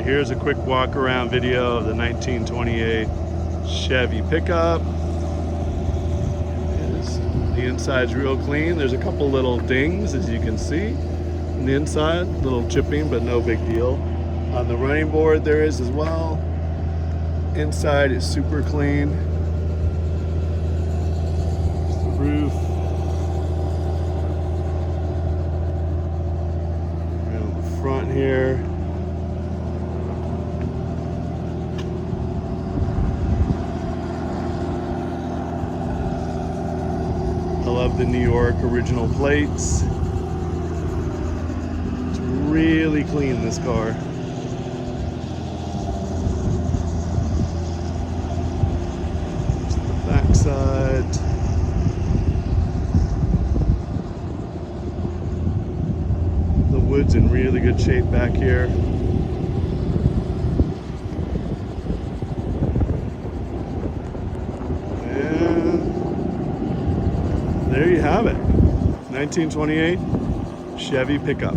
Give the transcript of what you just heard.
Alright, here's a quick walk around video of the 1928 Chevy pickup. The inside's real clean. There's a couple little dings, as you can see. On the inside, little chipping, but no big deal. On the running board there is as well. Inside is super clean. There's the roof. Around the front here. I love the New York original plates. It's really clean, this car. There's the back side. The wood's in really good shape back here. There you have it, 1928 Chevy pickup.